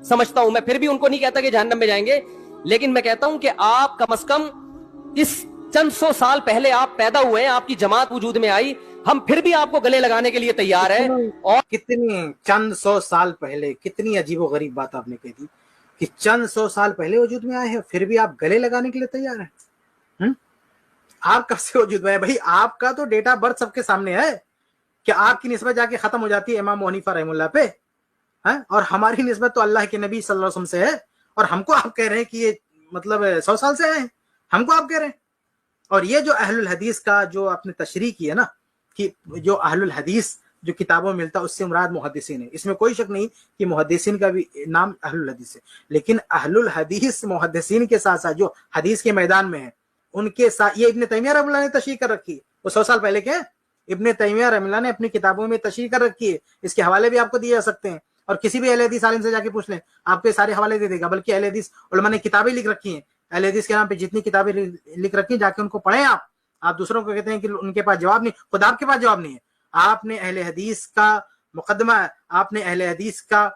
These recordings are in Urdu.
سمجھتا ہوں. میں پھر بھی ان کو نہیں کہتا کہ جہنم میں جائیں گے, لیکن میں کہتا ہوں کہ آپ کم از کم اس چند سو سال پہلے آپ پیدا ہوئے ہیں, آپ کی جماعت وجود میں آئی, ہم پھر بھی آپ کو گلے لگانے کے لیے تیار ہیں. اور کتنی چند سو سال پہلے, کتنی عجیب و غریب بات آپ نے کہہ دی کہ چند سو سال پہلے وجود میں آئے ہیں, پھر بھی آپ گلے لگانے کے لیے تیار ہیں. آپ کب سے وجود میں ہے بھائی؟ آپ کا تو ڈیٹ آف برتھ سب کے سامنے ہے کہ آپ کی نسبت جا کے ختم ہو جاتی ہے امام حنیفہ رحمہ اللہ پہ, اور ہماری نسبت تو اللہ کے نبی صلی اللہ علیہ وسلم سے ہے, اور ہم کو آپ کہہ رہے ہیں کہ یہ مطلب 100 سال سے آئے ہیں, ہم کو آپ کہہ رہے ہیں. اور یہ جو اہل الحدیث کا جو آپ نے تشریح کی ہے نا, کہ جو اہل الحدیث جو کتابوں میں ملتا ہے اس سے مراد محدثین ہے, اس میں کوئی شک نہیں کہ محدثین کا بھی نام اہل الحدیث ہے, لیکن اہل الحدیث محدثین کے ساتھ ساتھ جو حدیث کے میدان میں ہیں ان کے ساتھ, یہ ابن تیمیہ رحمہ اللہ نے تشریح کر رکھی ہے, وہ 100 سال پہلے کے ہیں. ابن تیمیہ رحمہ اللہ نے اپنی کتابوں میں تشریح کر رکھی ہے, اس کے حوالے بھی آپ کو دیے جا سکتے ہیں, اور کسی بھی اہل حدیث عالم سے جا کے پوچھ لیں آپ کو سارے حوالے دے دے گا. بلکہ اہل حدیث علماء نے کتابیں لکھ رکھی ہیں, اہل حدیث کے نام پہ جتنی کتابیں لکھ رکھی ہیں جا کے ان کو پڑھیں. آپ دوسروں کو کہتے ہیں کہ ان کے پاس جواب نہیں, خود آپ کے پاس جواب نہیں ہے. آپ نے اہل حدیث کا مقدمہ, آپ نے اہل حدیث کا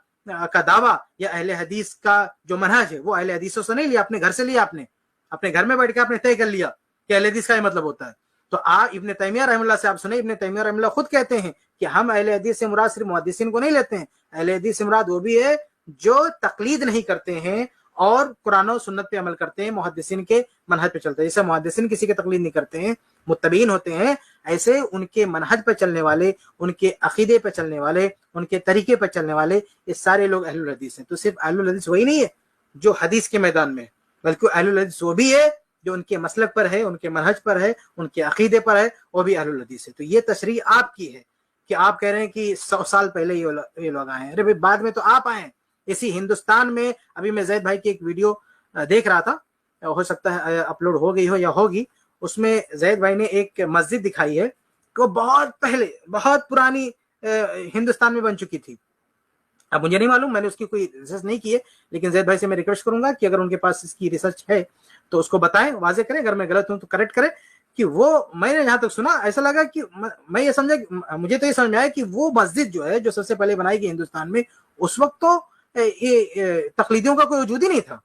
دعویٰ یا اہل حدیث کا جو منہج ہے وہ اہل حدیثوں سے نہیں لیا, اپنے گھر سے لیا, آپ نے اپنے گھر میں بیٹھ کے آپ نے طے کر لیا کہ اہل حدیث کا یہ مطلب ہوتا ہے. تو آپ ابن تیمیہ رحمہ اللہ سے آپ سنیں, ابن تیمیہ رحمہ اللہ خود کہتے ہیں کہ ہم اہل حدیث سے مراد صرف محدثین کو نہیں لیتے ہیں, اہل حدیث سے مراد وہ بھی ہے جو تقلید نہیں کرتے ہیں اور قرآن و سنت پہ عمل کرتے ہیں, محدثین کے منہج پہ چلتے ہیں. جیسے محدثین کسی کے تقلید نہیں کرتے ہیں, متبعین ہوتے ہیں, ایسے ان کے منہج پہ چلنے والے, ان کے عقیدے پہ چلنے والے, ان کے طریقے پہ چلنے والے, یہ سارے لوگ اہل الحدیث ہیں. تو صرف اہل الحدیث وہی نہیں ہے جو حدیث کے میدان میں, بلکہ اہل الحدیث وہ بھی ہے جو ان کے مسلک پر ہے, ان کے منہج پر ہے, ان کے عقیدے پر ہے, وہ بھی اہل الحدیث ہے. تو یہ تشریح آپ کی ہے کہ آپ کہہ رہے ہیں کہ 100 سال پہلے یہ لوگ آئے ہیں. ارے بھائی بعد میں تو آپ آئے ہیں اسی ہندوستان میں. ابھی میں زید بھائی کی ایک ویڈیو دیکھ رہا تھا, ہو سکتا ہے اپلوڈ ہو گئی ہو یا ہوگی, اس میں زید بھائی نے ایک مسجد دکھائی ہے کہ وہ بہت پہلے, بہت پرانی ہندوستان میں بن چکی تھی. اب مجھے نہیں معلوم, میں نے اس کی کوئی ریسرچ نہیں کی ہے, لیکن زید بھائی سے میں ریکویسٹ کروں گا کہ اگر ان کے پاس اس کی ریسرچ ہے تو اس کو بتائیں, واضح کریں. اگر میں غلط ہوں تو کریکٹ کریں. کہ وہ میں نے جہاں تک سنا ایسا لگا کہ میں یہ سمجھا, مجھے تو یہ سمجھ میں آیا کہ وہ مسجد جو ہے جو سب سے پہلے بنائی گئی ہندوستان میں, اس وقت تو تقلیدیوں کا کوئی وجود ہی نہیں تھا.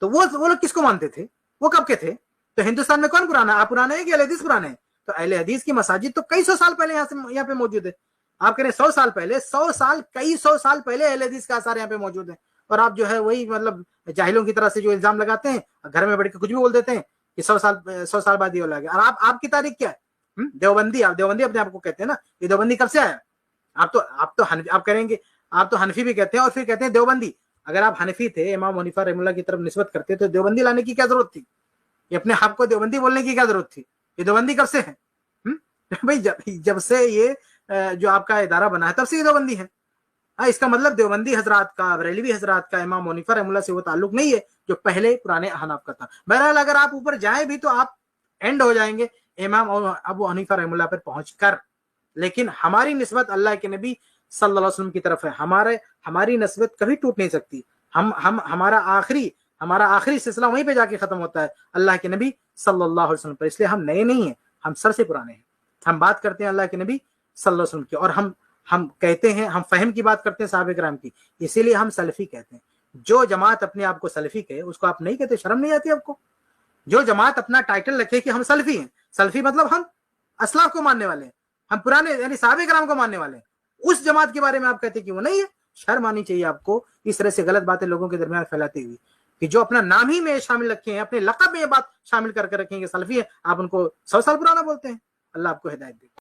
تو وہ لوگ کس کو مانتے تھے, وہ کب کے تھے؟ تو ہندوستان میں کون پرانا ہے, آپ پرانے ہیں کہ اہل حدیث پرانے ہیں؟ تو اہل حدیث کی مساجد تو کئی سو سال پہلے یہاں پہ موجود ہے. آپ کہہ رہے ہیں 100 سال پہلے, 100 سال, کئی سو سال پہلے اہل حدیث کا آثار یہاں پہ موجود ہیں, اور آپ جو ہے وہی مطلب جاہلوں کی طرح سے جو الزام لگاتے ہیں, گھر میں بیٹھ کے کچھ بھی بول دیتے ہیں کہ 100 سال بعد یہ ہو گیا. اور آپ کی تاریخ کیا ہے؟ دیوبندی, آپ دیوبندی اپنے آپ کو کہتے ہیں نا, یہ دیوبندی کب سے آیا؟ آپ کہیں گے آپ تو حنفی بھی کہتے ہیں اور پھر کہتے ہیں دیوبندی. اگر آپ حنفی تھے, امام حنیفہ رحمہ اللہ کی طرف نسبت کرتے, تو دیوبندی لانے کی کیا ضرورت تھی؟ یہ اپنے آپ کو دیوبندی بولنے کی کیا ضرورت تھی؟ یہ دیوبندی کب سے ہے بھائی؟ جب سے یہ جو آپ کا ادارہ بنا ہے تب سے یہ دیوبندی ہے. اس کا مطلب دیوبندی حضرات کا, بریلوی حضرات کا امام حنیفہ رحمہ اللہ سے وہ تعلق نہیں ہے جو پہلے پرانے احناف کا تھا. بہرحال اگر آپ اوپر جائیں بھی تو آپ اینڈ ہو جائیں گے امام ابو حنیفہ رحمہ اللہ پر پہنچ کر, لیکن ہماری نسبت اللہ کے نبی صلی اللہ علیہ وسلم کی طرف ہے. ہماری نسبت کبھی ٹوٹ نہیں سکتی. ہمارا آخری سلسلہ وہیں پہ جا کے ختم ہوتا ہے, اللہ کے نبی صلی اللہ علیہ وسلم پر. اس لیے ہم نئے نہیں ہیں, ہم سب سے پرانے ہیں. ہم بات کرتے ہیں اللہ کے نبی صلی اللہ علیہ وسلم کی, اور ہم کہتے ہیں, ہم فہم کی بات کرتے ہیں صحابہ کرام کی, اسی لیے ہم سلفی کہتے ہیں. جو جماعت اپنے آپ کو سلفی کہے اس کو آپ نہیں کہتے, شرم نہیں آتی آپ کو؟ جو جماعت اپنا ٹائٹل رکھے کہ ہم سلفی ہیں, سلفی مطلب ہم اسلاف کو ماننے والے ہیں, ہم پرانے یعنی صحابہ کرام کو ماننے والے ہیں, اس جماعت کے بارے میں آپ کہتے ہیں کہ وہ نہیں ہے. شرم آنی چاہیے آپ کو اس طرح سے غلط باتیں لوگوں کے درمیان پھیلاتے ہوئے, کہ جو اپنا نام ہی میں شامل رکھے ہیں, اپنے لقب میں یہ بات شامل کر کے رکھیں گے سلفی ہے, آپ ان کو 100 سال پرانا بولتے ہیں. اللہ آپ کو ہدایت دے.